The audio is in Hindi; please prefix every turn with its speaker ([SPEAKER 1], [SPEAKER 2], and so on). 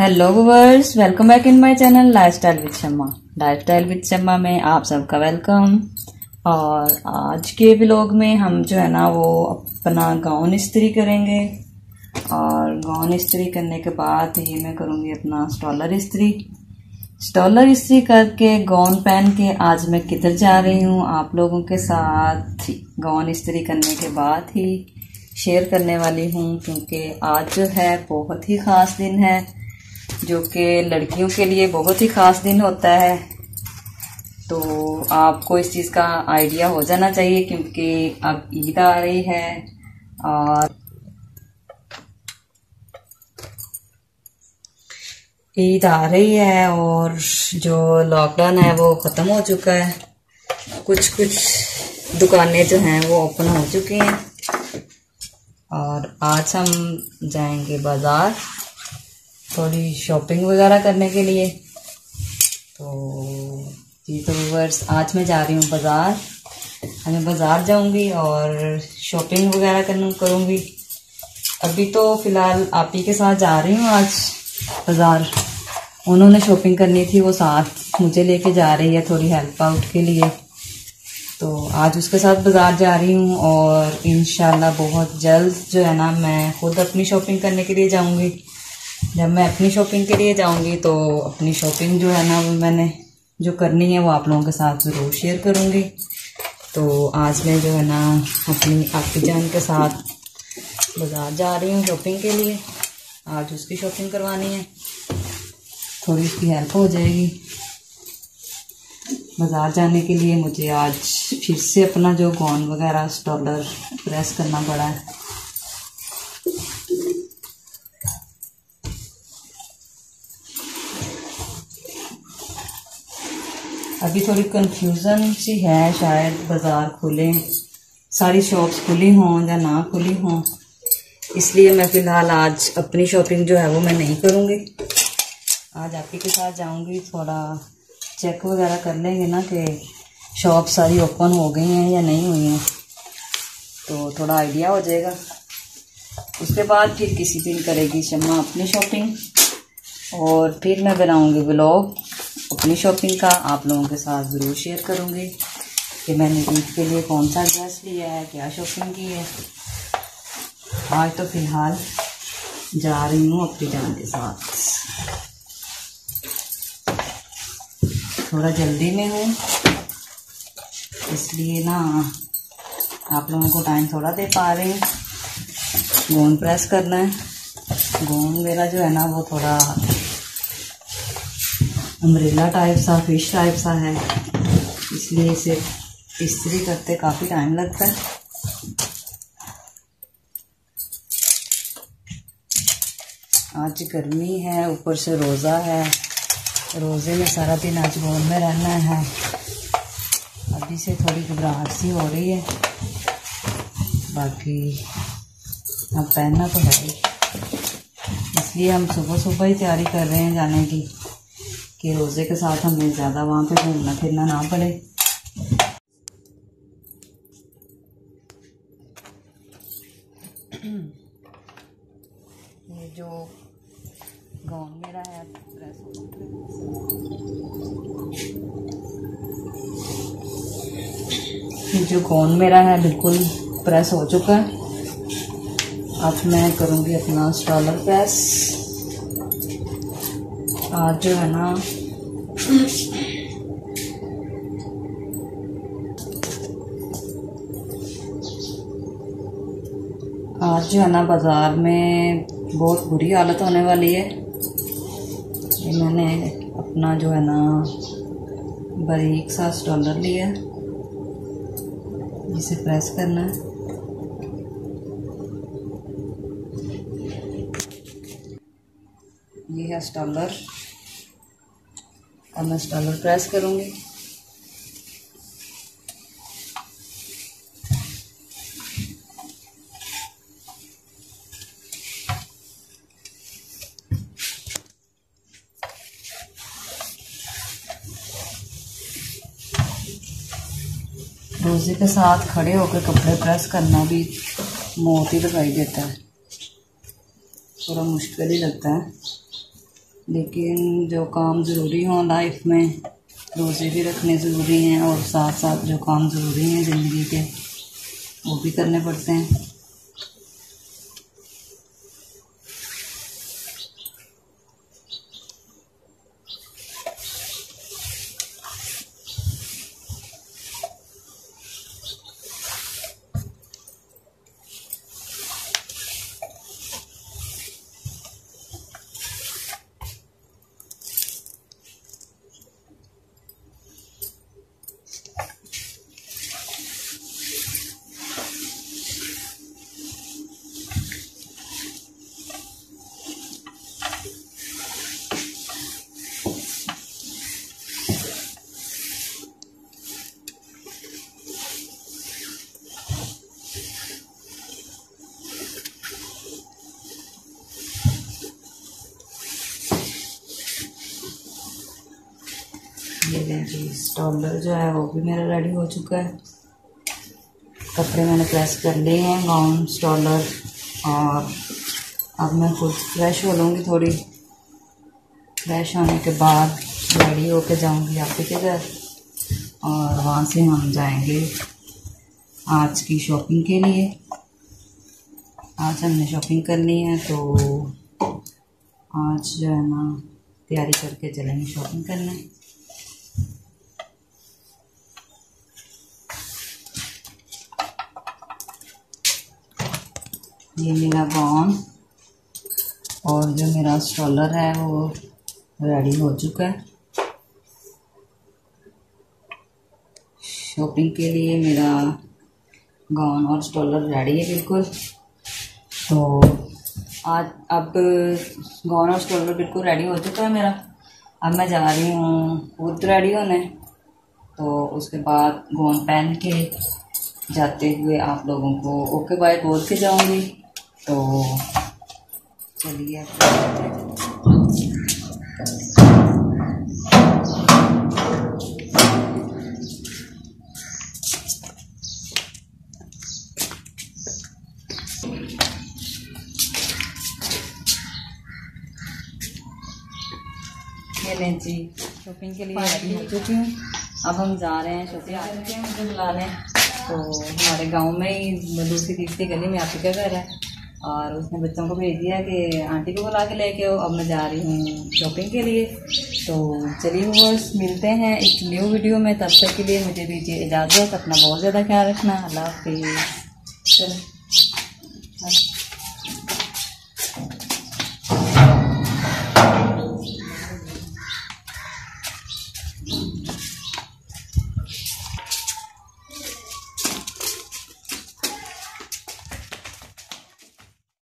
[SPEAKER 1] Hello viewers, welcome back in my channel lifestyle with Shamma. Lifestyle with Shamma में आप सबका वेलकम। और आज के व्लॉग में हम जो है ना वो अपना गाउन इस्त्री करेंगे। और गाउन इस्त्री करने के बाद ये मैं करूँगी अपना स्टॉलर इस्त्री। स्टॉलर इस्त्री करके गाउन पहन के आज मैं किधर जा रही हूँ आप लोगों के साथ गाउन इस्त्री करने के बाद ही शेयर करने वाली हूँ, क्योंकि आज जो है बहुत ही ख़ास दिन है, जो कि लड़कियों के लिए बहुत ही ख़ास दिन होता है। तो आपको इस चीज़ का आइडिया हो जाना चाहिए, क्योंकि अब ईद आ रही है और ईद आ रही है और जो लॉकडाउन है वो ख़त्म हो चुका है। कुछ दुकानें जो हैं वो ओपन हो चुकी हैं और आज हम जाएंगे बाज़ार थोड़ी शॉपिंग वगैरह करने के लिए। तो जी तो व्यूअर्स, आज मैं जा रही हूँ बाज़ार। मैं बाज़ार जाऊँगी और शॉपिंग वगैरह करूँगी। अभी तो फ़िलहाल आप ही के साथ जा रही हूँ आज बाज़ार। उन्होंने शॉपिंग करनी थी, वो साथ मुझे लेके जा रही है थोड़ी हेल्प आउट के लिए। तो आज उसके साथ बाज़ार जा रही हूँ और इंशाल्लाह बहुत जल्द जो है ना मैं खुद अपनी शॉपिंग करने के लिए जाऊँगी। जब मैं अपनी शॉपिंग के लिए जाऊँगी तो अपनी शॉपिंग जो है ना वो मैंने जो करनी है वो आप लोगों के साथ ज़रूर शेयर करूँगी। तो आज मैं जो है ना अपनी आपकी जान के साथ बाज़ार जा रही हूँ शॉपिंग के लिए। आज उसकी शॉपिंग करवानी है, थोड़ी उसकी हेल्प हो जाएगी। बाज़ार जाने के लिए मुझे आज फिर से अपना जो गाउन वगैरह स्टॉलर प्रेस करना पड़ा है। अभी थोड़ी कंफ्यूजन सी है, शायद बाज़ार खुले, सारी शॉप्स खुली हों या ना खुली हों, इसलिए मैं फ़िलहाल आज अपनी शॉपिंग जो है वो मैं नहीं करूँगी। आज आप ही के साथ जाऊँगी, थोड़ा चेक वगैरह कर लेंगे ना कि शॉप सारी ओपन हो गई हैं या नहीं हुई हैं, तो थोड़ा आइडिया हो जाएगा। उसके बाद फिर किसी दिन करेगी शम्मा अपनी शॉपिंग और फिर मैं बनाऊँगी व्लॉग अपनी शॉपिंग का, आप लोगों के साथ ज़रूर शेयर करूँगी कि मैंने ईद के लिए कौन सा ड्रेस लिया है, क्या शॉपिंग की है। आज तो फ़िलहाल जा रही हूँ अपनी जान के साथ, थोड़ा जल्दी में हूँ, इसलिए ना आप लोगों को टाइम थोड़ा दे पा रही हूँ। गाउन प्रेस करना है। गाउन मेरा जो है ना वो थोड़ा अम्ब्रेला टाइप सा, फिश टाइप सा है, इसलिए इसे इस्त्री करते काफ़ी टाइम लगता है। आज गर्मी है, ऊपर से रोज़ा है, रोज़े में सारा दिन आज गाउन में रहना है। अभी से थोड़ी घबराहट सी हो रही है, बाकी अब पहनना तो है ही, इसलिए हम सुबह सुबह ही तैयारी कर रहे हैं जाने की कि रोज़े के साथ हमें ज़्यादा वहाँ पे घूमना फिरना ना पड़े। ये जो गाउन मेरा है प्रेस हो चुका है, जो गाउन मेरा है बिल्कुल प्रेस हो चुका है। अब मैं करूँगी अपना स्टॉलर प्रेस। आज जो है ना बाज़ार में बहुत बुरी हालत होने वाली है। ये मैंने अपना जो है ना बारीक सा स्टॉलर लिया, जिसे प्रेस करना है। ये है स्टॉलर और मैं स्टॉलर प्रेस करूँगी। रोज़े के साथ खड़े होकर कपड़े प्रेस करना भी मौत ही दिखाई देता है, थोड़ा मुश्किल ही लगता है। लेकिन जो काम ज़रूरी हो लाइफ में, रोज़े भी रखने ज़रूरी हैं और साथ साथ जो काम ज़रूरी हैं ज़िंदगी के वो भी करने पड़ते हैं। ये देखिए स्टॉलर जो है वो भी मेरा रेडी हो चुका है। कपड़े मैंने प्रेस कर लिए हैं, गाउन स्टॉलर, और अब मैं खुद फ्रेश हो लूँगी। थोड़ी फ्रेश होने के बाद रेडी होके जाऊँगी आपके के घर और वहाँ से हम जाएंगे आज की शॉपिंग के लिए। आज हमने शॉपिंग करनी है तो आज जो है ना तैयारी करके चलेंगे शॉपिंग करने। ये मेरा गाउन और जो मेरा स्टॉलर है वो रेडी हो चुका है। शॉपिंग के लिए मेरा गाउन और स्टॉलर रेडी है बिल्कुल। तो आज अब गाउन और स्टॉलर बिल्कुल रेडी हो चुका है मेरा। अब मैं जा रही हूँ खुद रेडी होने, तो उसके बाद गाउन पहन के जाते हुए आप लोगों को ओके बाय बोल के जाऊँगी। तो चलिए ये लें जी, शॉपिंग के लिए रेडी हो चुकी हूँ। अब हम जा रहे हैं शॉपिंग करके मुझे बुलाने। तो हमारे गांव में ही दूसरी तीसरी गली में आपके घर है और उसने बच्चों को भेज दिया कि आंटी को बुला के लेके आओ। अब मैं जा रही हूँ शॉपिंग के लिए। तो चलिए व्यूअर्स, मिलते हैं एक न्यू वीडियो में। तब तक के लिए मुझे दीजिए इजाज़त। अपना बहुत ज़्यादा ख्याल रखना। अल्लाह हाफिज़। चलो।